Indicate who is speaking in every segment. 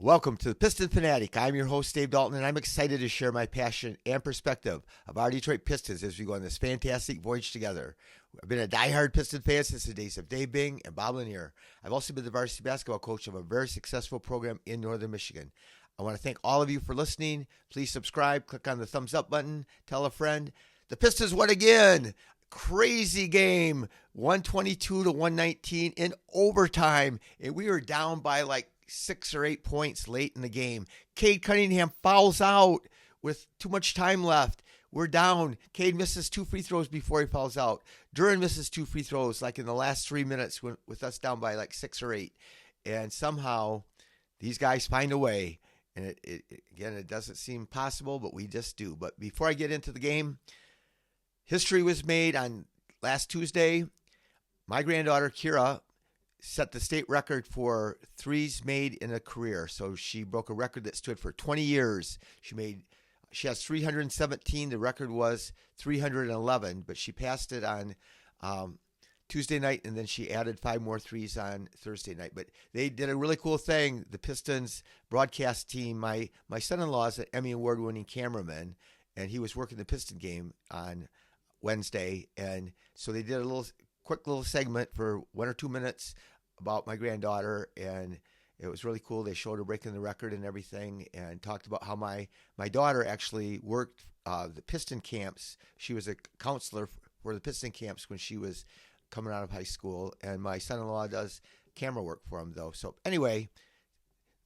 Speaker 1: Welcome to the Piston Fanatic. I'm your host, Dave Dalton, and I'm excited to share my passion and perspective of our Detroit Pistons as we go on this fantastic voyage together. I've been a diehard Piston fan since the days of Dave Bing and Bob Lanier. I've also been the varsity basketball coach of a very successful program in Northern Michigan. I want to thank all of you for listening. Please subscribe, click on the thumbs up button, tell a friend. The Pistons won again. Crazy game, 122 to 119 in overtime, and we were down by like 6 or 8 points late in the game. Cade Cunningham fouls out with too much time left. We're down. Cade misses 2 free throws before he fouls out. Duren misses 2 free throws like in the last 3 minutes with us down by like 6 or 8. And somehow these guys find a way. And it doesn't seem possible, but we just do. But before I get into the game, history was made on last Tuesday. My granddaughter, Kira, set the state record for threes made in a career. So she broke a record that stood for 20 years. She has 317. The record was 311, but she passed it on Tuesday night, and then she added 5 more threes on Thursday night. But they did a really cool thing. The Pistons broadcast team, my son-in-law is an Emmy Award-winning cameraman, and he was working the Piston game on Wednesday. And so they did a quick little segment for 1 or 2 minutes about my granddaughter, and it was really cool. They showed her breaking the record and everything, and talked about how my daughter actually worked the Piston camps. She was a counselor for the Piston camps when she was coming out of high school, and my son-in-law does camera work for him, though. So anyway,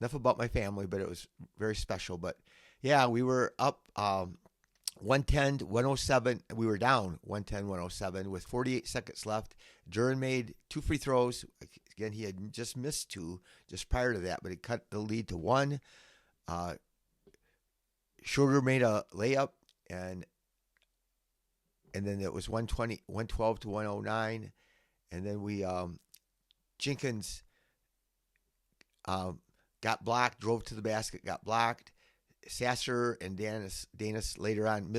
Speaker 1: enough about my family, but it was very special. But yeah, we were up 110 107. We were down 110 107 with 48 seconds left. Duren made 2 free throws. Again, he had just missed 2 just prior to that, but he cut the lead to 1. Schroeder made a layup, and then it was 112 to 109. And then we Jenkins got blocked, drove to the basket, got blocked. Sasser and Danis later on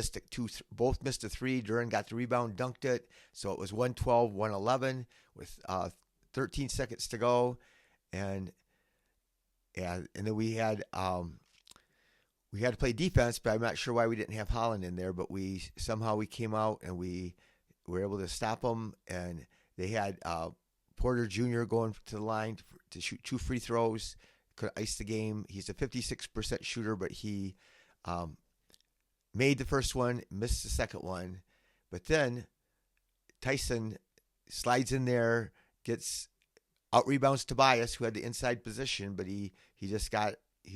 Speaker 1: both missed a 3. Duren got the rebound, dunked it. So it was 112-111 with 13 seconds to go. And then we had to play defense, but I'm not sure why we didn't have Holland in there. But we came out and we were able to stop them. And they had Porter Jr. going to the line to shoot 2 free throws. Could ice the game. He's a 56% shooter, but he made the first one, missed the second one. But then Tyson slides in there, gets out rebounds Tobias, who had the inside position, but he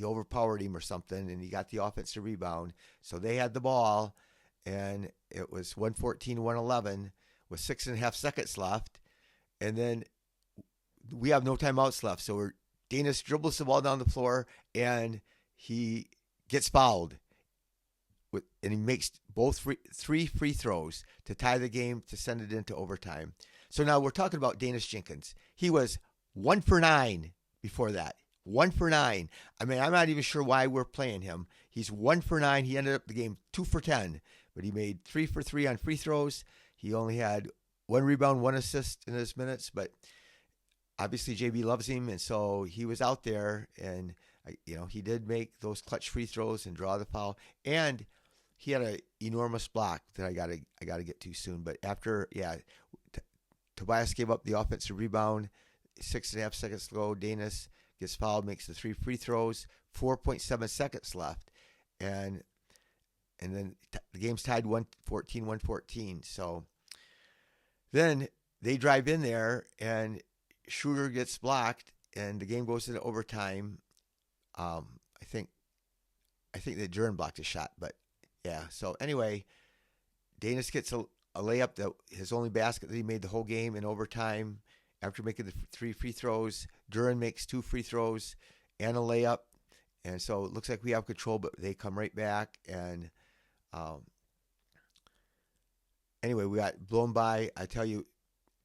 Speaker 1: overpowered him or something, and he got the offensive rebound. So they had the ball, and it was 114-111 with 6.5 seconds left. And then we have no timeouts left, so Danis dribbles the ball down the floor, and he gets fouled. And he makes both 3 free throws to tie the game to send it into overtime. So now we're talking about Danis Jenkins. He was 1 for 9 before that. 1 for 9. I mean, I'm not even sure why we're playing him. He's 1 for 9. He ended up the game 2 for 10, but he made 3 for 3 on free throws. He only had 1 rebound, 1 assist in his minutes, but obviously JB loves him, and so he was out there, and he did make those clutch free throws and draw the foul, and he had an enormous block that I gotta get to soon. But after, Tobias gave up the offensive rebound, 6.5 seconds to go. Danis gets fouled, makes the 3 free throws, 4.7 seconds left, and then the game's tied 114. So then they drive in there, and Schroeder gets blocked, and the game goes into overtime. I think that Duren blocked a shot, but yeah. So anyway, Danis gets a layup, his only basket that he made the whole game in overtime after making the 3 free throws. Duren makes 2 free throws and a layup, and so it looks like we have control, but they come right back. And anyway, we got blown by. I tell you,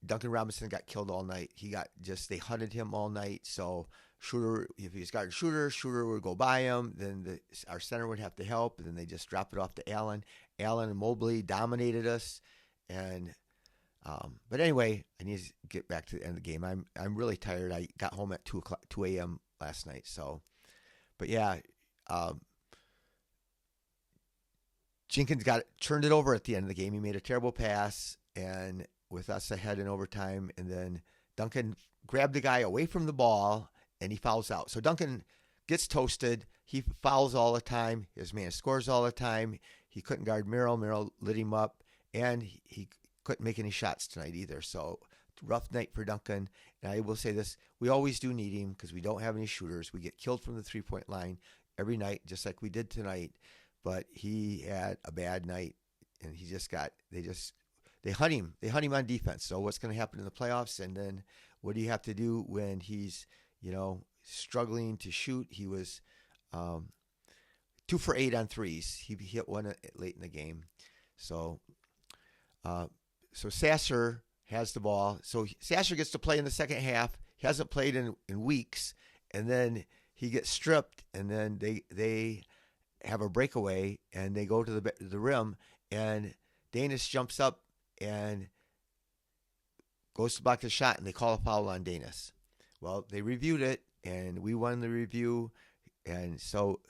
Speaker 1: Duncan Robinson got killed all night. They hunted him all night. So Schroeder, if he's guarding Schroeder would go by him. Then our center would have to help. And then they just drop it off to Allen. Allen and Mobley dominated us. And but anyway, I need to get back to the end of the game. I'm really tired. I got home at 2 a.m. last night. So, But yeah, um, Jenkins turned it over at the end of the game. He made a terrible pass, and with us ahead in overtime, and then Duncan grabbed the guy away from the ball, and he fouls out. So Duncan gets toasted. He fouls all the time. His man scores all the time. He couldn't guard Merrill. Merrill lit him up, and he couldn't make any shots tonight either. So rough night for Duncan. And I will say this, we always do need him because we don't have any shooters. We get killed from the three-point line every night, just like we did tonight. But he had a bad night, and they hunt him. They hunt him on defense. So what's going to happen in the playoffs? And then what do you have to do when he's, struggling to shoot? He was 2 for 8 on threes. He hit one late in the game. So Sasser has the ball. So Sasser gets to play in the second half. He hasn't played in weeks. And then he gets stripped, and then they have a breakaway, and they go to the rim, and Danis jumps up and goes to block the shot, and they call a foul on Danis. Well, they reviewed it, and we won the review, and so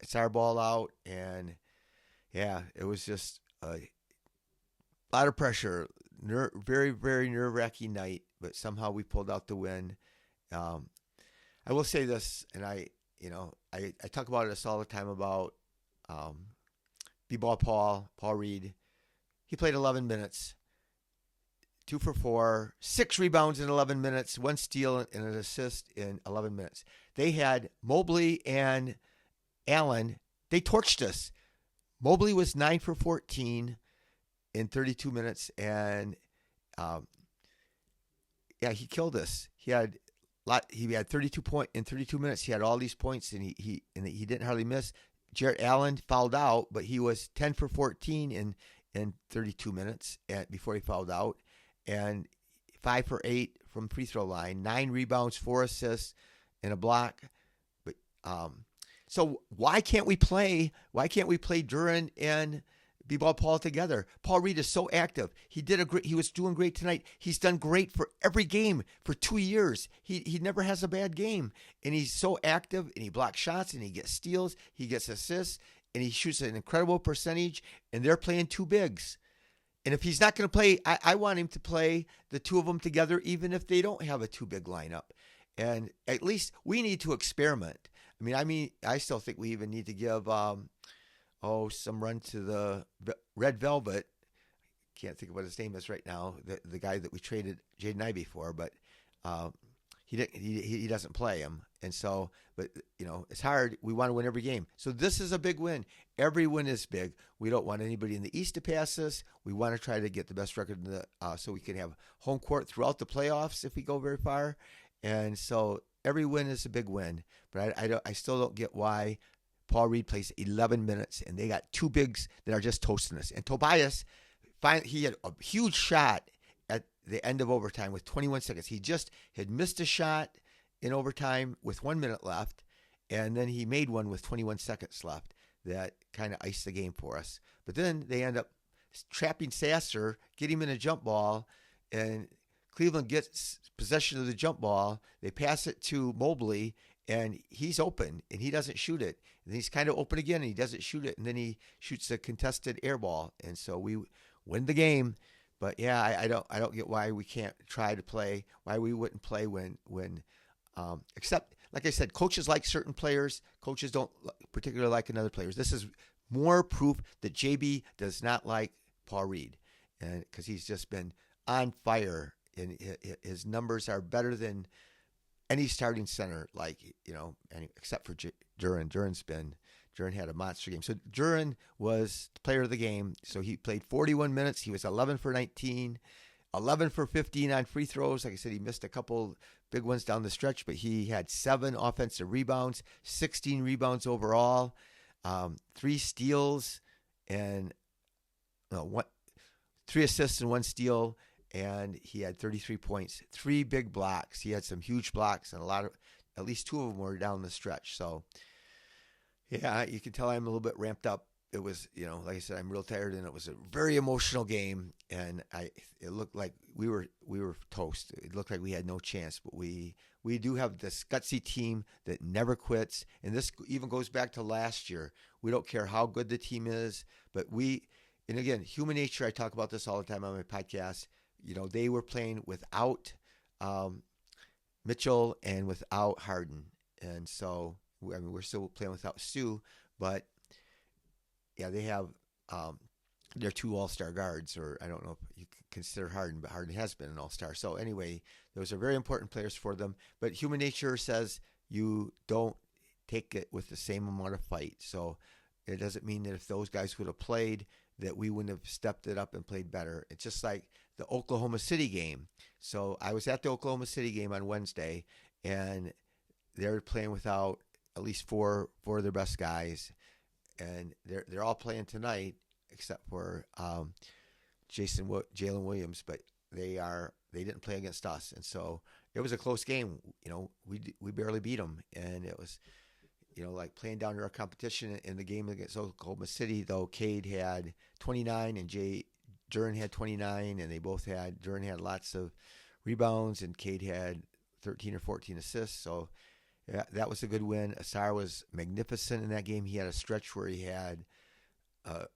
Speaker 1: it's our ball out, and yeah, it was just a lot of pressure, very, very nerve-wracking night, but somehow we pulled out the win. I will say this, and I talk about this all the time about B-ball Paul Reed. He played 11 minutes, 2 for 4, 6 rebounds in 11 minutes, 1 steal and an assist in 11 minutes. They had Mobley and Allen. They torched us. Mobley was 9 for 14 in 32 minutes, and he killed us. He had 32 points in 32 minutes. He had all these points, and he didn't hardly miss. Jarrett Allen fouled out, but he was 10 for 14 in 32 minutes before he fouled out, and 5 for 8 from free throw line, 9 rebounds, 4 assists, and a block. But so why can't we play? Why can't we play Duren and B-ball Paul together? Paul Reed is so active. He was doing great tonight. He's done great for every game for 2 years. He never has a bad game, and he's so active, and he blocks shots, and he gets steals, he gets assists, and he shoots an incredible percentage. And they're playing 2 bigs. And if he's not going to play, I want him to play the 2 of them together, even if they don't have a 2 big lineup. And at least we need to experiment. I still think we even need to give some run to the Red Velvet. Can't think of what his name is right now. The guy that we traded Jaden Ivey for, but he doesn't play him, and so. But it's hard. We want to win every game, so this is a big win. Every win is big. We don't want anybody in the East to pass us. We want to try to get the best record in so we can have home court throughout the playoffs if we go very far, and so every win is a big win. But I still don't get why Paul Reed plays 11 minutes, and they got 2 bigs that are just toasting us. And Tobias, he had a huge shot at the end of overtime with 21 seconds. He just had missed a shot in overtime with 1 minute left, and then he made one with 21 seconds left that kind of iced the game for us. But then they end up trapping Sasser, get him in a jump ball, and Cleveland gets possession of the jump ball. They pass it to Mobley, and he's open, and he doesn't shoot it. And he's kind of open again, and he doesn't shoot it, and then he shoots a contested air ball, and so we win the game. But yeah, I don't get why we can't try to play. Why we wouldn't play when except like I said, coaches like certain players. Coaches don't particularly like another players. This is more proof that JB does not like Paul Reed, and because he's just been on fire, and his numbers are better than any starting center, except for Duren. Duren had a monster game. So Duren was the player of the game. So he played 41 minutes. He was 11 for 19, 11 for 15 on free throws. Like I said, he missed a couple big ones down the stretch, but he had 7 offensive rebounds, 16 rebounds overall, 3 steals, and 3 assists and 1 steal. And he had 33 points, 3 big blocks. He had some huge blocks, and at least 2 of them were down the stretch. So, yeah, you can tell I'm a little bit ramped up. it was, like I said, I'm real tired, and it was a very emotional game, and it looked like we were toast. It looked like we had no chance, but we do have this gutsy team that never quits, and this even goes back to last year. We don't care how good the team is, but and again, human nature. I talk about this all the time on my podcast. They were playing without Mitchell and without Harden, and so we're still playing without Stu, but yeah, they have their two all-star guards, or I don't know if you consider Harden, but Harden has been an all-star. So anyway, those are very important players for them. But human nature says you don't take it with the same amount of fight. So it doesn't mean that if those guys would have played, that we wouldn't have stepped it up and played better. It's just like the Oklahoma City game. So I was at the Oklahoma City game on Wednesday, and they were playing without at least four of their best guys, and they're all playing tonight except for Jalen Williams, but they didn't play against us, and so it was a close game. We barely beat them, and it was like playing down to our competition. In the game against Oklahoma City, though, Cade had 29 and Duren had 29, and Duren had lots of rebounds, and Cade had 13 or 14 assists. So yeah, that was a good win. Asar was magnificent in that game. He had a stretch where he had a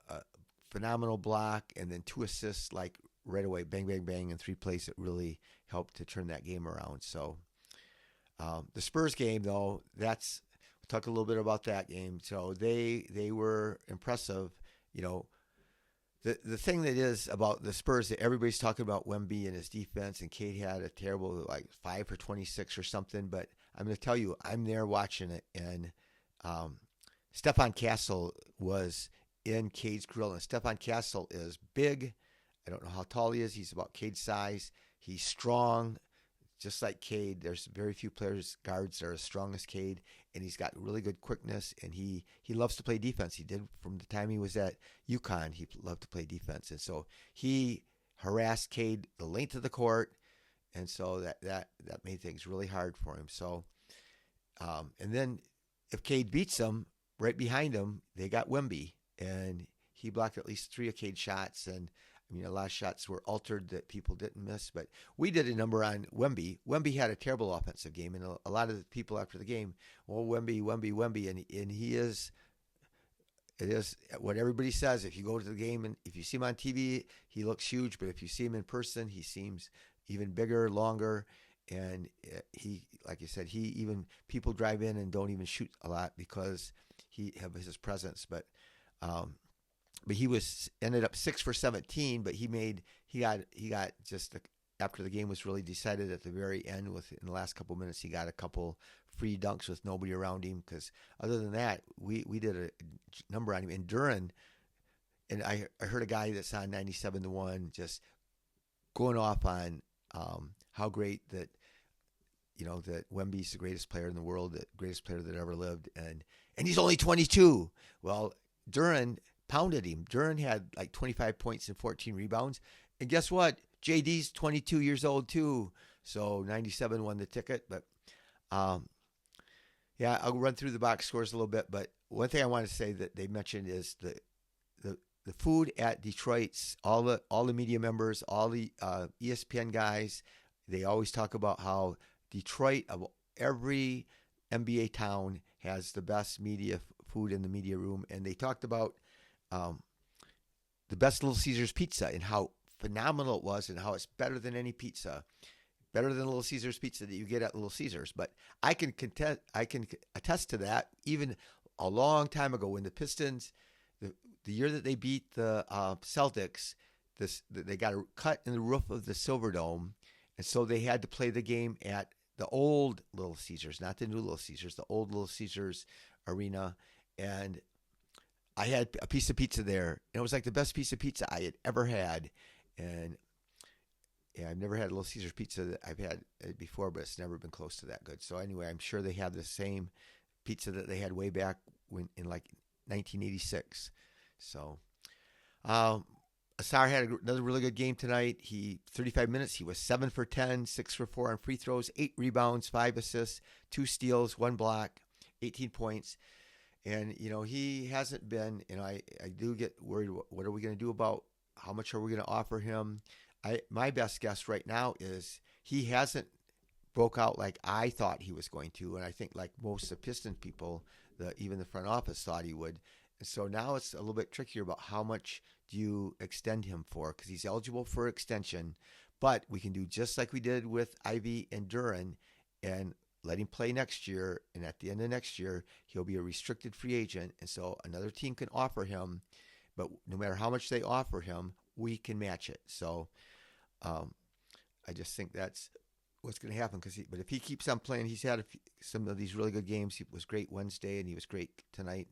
Speaker 1: phenomenal block and then 2 assists, like right away, bang, bang, bang, in 3 plays that really helped to turn that game around. So the Spurs game, though, we'll talk a little bit about that game. So they were impressive. The thing that is about the Spurs, that everybody's talking about Wemby and his defense, and Cade had a terrible 5 for 26 or something, but I'm going to tell you, I'm there watching it, and Stephon Castle was in Cade's grill, and Stephon Castle is big. I don't know how tall he is. He's about Cade's size. He's strong, just like Cade. There's very few guards that are as strong as Cade, and he's got really good quickness, and he loves to play defense. He did from the time he was at UConn. He loved to play defense, and so he harassed Cade the length of the court, and so that made things really hard for him. So, and then if Cade beats him, right behind him, they got Wemby, and he blocked at least 3 of Cade's shots, and a lot of shots were altered that people didn't miss, but we did a number on Wemby. Wemby had a terrible offensive game, and a lot of the people after the game, Wemby, and it is what everybody says. If you go to the game and if you see him on TV, he looks huge, but if you see him in person, he seems even bigger, longer, and he, like you said, people drive in and don't even shoot a lot because he has his presence, but he ended up 6 for 17, but he got just after the game was really decided at the very end, in the last couple minutes, he got a couple free dunks with nobody around him, because other than that, we did a number on him. And Duren, and I heard a guy that's on 97 to 1 just going off on how great that that Wemby's the greatest player in the world, the greatest player that ever lived, and he's only 22. Well, Duren pounded him. Duren had like 25 points and 14 rebounds. And guess what? JD's 22 years old too. So 97 won the ticket. But yeah, I'll run through the box scores a little bit. But one thing I want to say that they mentioned is the food at Detroit's, all the media members, all the ESPN guys, they always talk about how Detroit, of every NBA town, has the best food in the media room. And they talked about the best Little Caesars pizza and how phenomenal it was, and how it's better than any pizza, better than Little Caesars pizza that you get at Little Caesars. But I can attest to that. Even a long time ago, when the Pistons, the year that they beat the Celtics, they got a cut in the roof of the Silverdome, and so they had to play the game at the old Little Caesars, not the new Little Caesars, the old Little Caesars arena, and I had a piece of pizza there, and it was like the best piece of pizza I had ever had. And yeah, I've never had a Little Caesars pizza that I've had before, but it's never been close to that good. So anyway, I'm sure they have the same pizza that they had way back in like 1986. So Asar had another really good game tonight. 35 minutes, he was 7 for 10, 6 for 4 on free throws, 8 rebounds, 5 assists, 2 steals, 1 block, 18 points. And, he hasn't been, I do get worried. What are we going to do about how much are we going to offer him? My best guess right now is he hasn't broke out like I thought he was going to. And I think like most of the Pistons people, even the front office thought he would. So now it's a little bit trickier about how much do you extend him for, because he's eligible for extension. But we can do just like we did with Ivy and Duran and let him play next year. And at the end of next year, he'll be a restricted free agent. And so another team can offer him. But no matter how much they offer him, we can match it. So I just think that's what's going to happen. But if he keeps on playing, he's had some of these really good games. He was great Wednesday, and he was great tonight.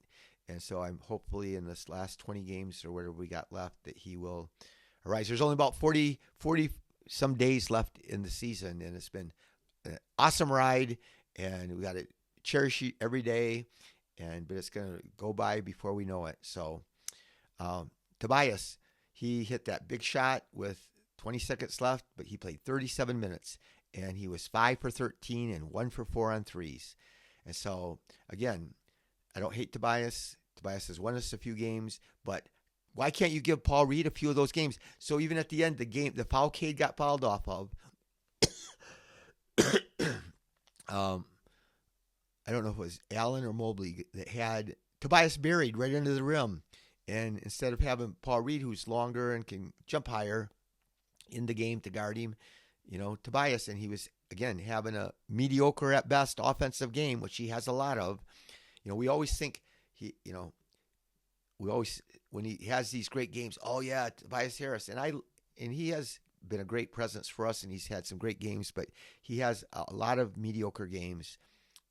Speaker 1: And so I'm hopefully in this last 20 games or whatever we got left that he will arise. There's only about 40 some days left in the season, and it's been an awesome ride, and we got to cherish it every day. But it's going to go by before we know it. So Tobias, he hit that big shot with 20 seconds left, but he played 37 minutes, and he was 5 for 13 and 1 for 4 on threes. And so, again, I don't hate Tobias. Tobias has won us a few games, but why can't you give Paul Reed a few of those games? So even at the end, the foul Cade got fouled off of, I don't know if it was Allen or Mobley that had Tobias buried right under the rim. And instead of having Paul Reed, who's longer and can jump higher in the game to guard him, Tobias, and he was, again, having a mediocre at best offensive game, which he has a lot of. We always think when he has these great games, oh yeah, Tobias Harris, and he has been a great presence for us, and he's had some great games, but he has a lot of mediocre games,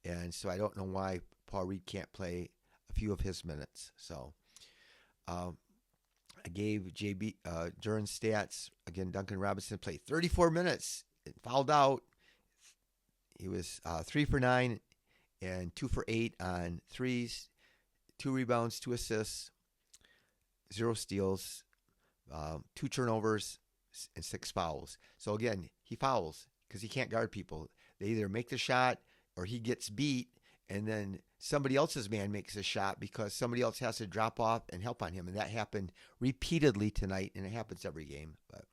Speaker 1: and so I don't know why Paul Reed can't play a few of his minutes. So I gave Duran stats again. Duncan Robinson played 34 minutes, fouled out. He was 3 for 9 and 2 for 8 on threes, 2 rebounds, 2 assists, 0 steals, 2 turnovers, and 6 fouls. So again, he fouls because he can't guard people. They either make the shot or he gets beat, and then somebody else's man makes a shot because somebody else has to drop off and help on him. And that happened repeatedly tonight, and it happens every game. But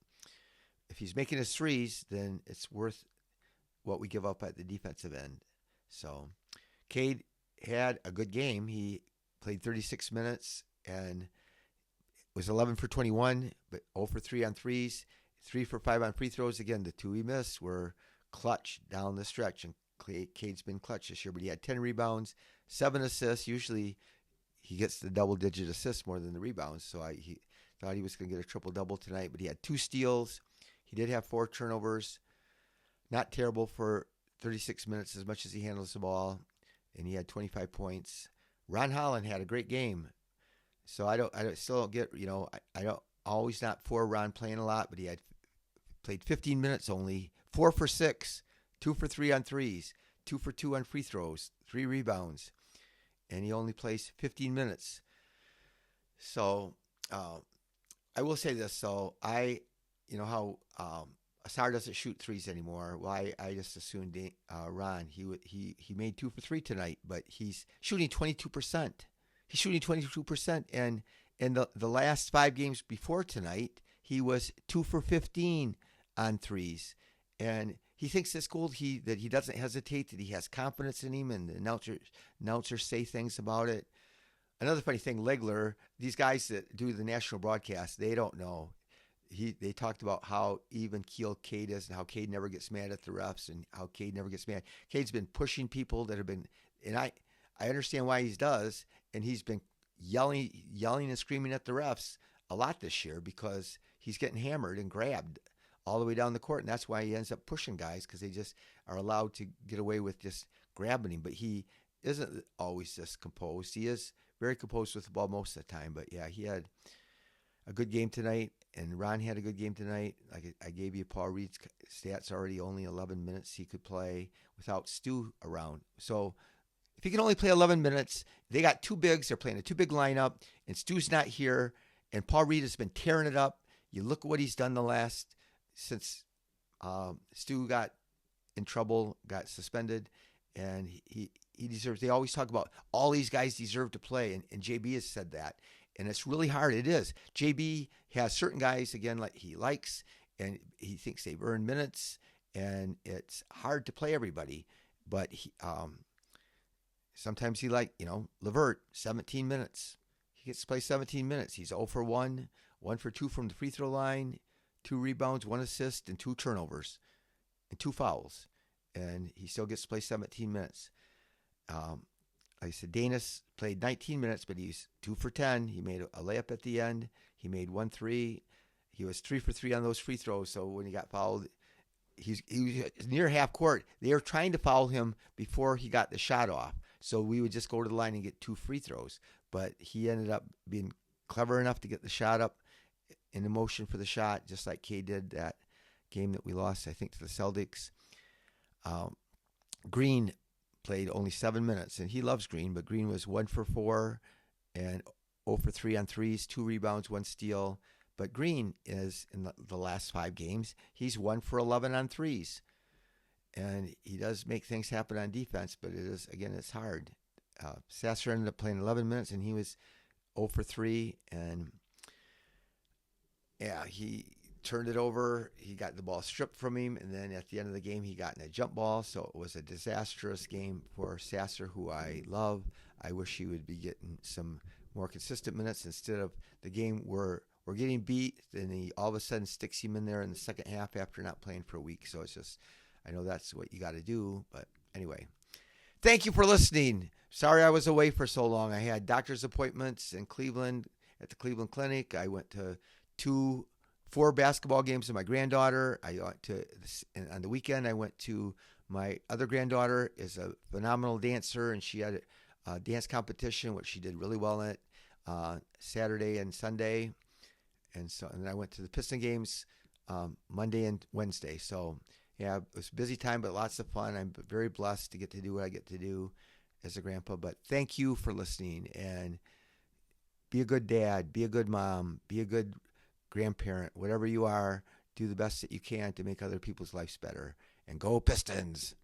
Speaker 1: if he's making his threes, then it's worth what we give up at the defensive end. So Cade had a good game. He played 36 minutes and was 11 for 21, but 0 for 3 on threes, 3 for 5 on free throws. Again, the 2 he missed were clutch down the stretch, and Cade's been clutch this year, but he had 10 rebounds, 7 assists. Usually he gets the double-digit assists more than the rebounds, so he thought he was going to get a triple-double tonight, but he had 2 steals. He did have 4 turnovers. Not terrible for 36 minutes as much as he handles the ball, and he had 25 points. Ron Holland had a great game. So I still don't get, I don't always not for Ron playing a lot, but he played 15 minutes only, 4 for 6, 2 for 3 on threes, 2 for 2 on free throws, 3 rebounds, and he only plays 15 minutes. So I will say this. So how Asar doesn't shoot threes anymore. Well, I just assumed Ron, he made 2 for 3 tonight, but he's shooting 22%. He's shooting 22%, and in the last 5 games before tonight, he was 2 for 15 on threes. And he thinks it's cool that he doesn't hesitate, that he has confidence in him, and the announcers say things about it. Another funny thing, Legler, these guys that do the national broadcast, they don't know. They talked about how even keel Cade is and how Cade never gets mad at the refs and how Cade never gets mad. Cade's been pushing people that have been, and I understand why he does, and he's been yelling and screaming at the refs a lot this year because he's getting hammered and grabbed all the way down the court, and that's why he ends up pushing guys, because they just are allowed to get away with just grabbing him. But he isn't always just composed. He is very composed with the ball most of the time. But yeah, he had a good game tonight, and Ron had a good game tonight. Like I gave you Paul Reed's stats already, only 11 minutes he could play without Stu around. So if he can only play 11 minutes, they got 2 bigs. They're playing a 2-big lineup, and Stu's not here, and Paul Reed has been tearing it up. You look at what he's done since Stu got in trouble, got suspended, and he deserves. They always talk about all these guys deserve to play, and JB has said that, and it's really hard. It is. JB has certain guys again like he likes, and he thinks they've earned minutes, and it's hard to play everybody. But sometimes he Levert, 17 minutes. He gets to play 17 minutes. He's 0 for 1, 1 for 2 from the free throw line, 2 rebounds, 1 assist, and 2 turnovers, and 2 fouls. And he still gets to play 17 minutes. Like I said, Danis played 19 minutes, but he's 2 for 10. He made a layup at the end. He made 1 3. He was 3 for 3 on those free throws. So when he got fouled, he was near half court. They were trying to foul him before he got the shot off. So we would just go to the line and get 2 free throws. But he ended up being clever enough to get the shot up in the motion for the shot, just like Kay did that game that we lost, I think, to the Celtics. Green played only 7 minutes, and he loves Green, but Green was 1 for 4 and 0 for 3 on threes, 2 rebounds, 1 steal. But Green is, in the last 5 games, he's 1 for 11 on threes. And he does make things happen on defense, but it's hard. Sasser ended up playing 11 minutes, and he was 0 for 3. And, yeah, he turned it over. He got the ball stripped from him, and then at the end of the game, he got in a jump ball. So it was a disastrous game for Sasser, who I love. I wish he would be getting some more consistent minutes instead of the game where we're getting beat, then he all of a sudden sticks him in there in the second half after not playing for a week. So it's just, I know that's what you got to do. But anyway, thank you for listening. Sorry I was away for so long. I had doctor's appointments in Cleveland at the Cleveland Clinic. I went to 4 basketball games with my granddaughter. On the weekend, I went to my other granddaughter is a phenomenal dancer, and she had a dance competition, which she did really well in it, Saturday and Sunday. And then I went to the Piston games Monday and Wednesday. So, yeah, it was a busy time, but lots of fun. I'm very blessed to get to do what I get to do as a grandpa. But thank you for listening, and be a good dad, be a good mom, be a good grandparent, whatever you are. Do the best that you can to make other people's lives better. And go Pistons!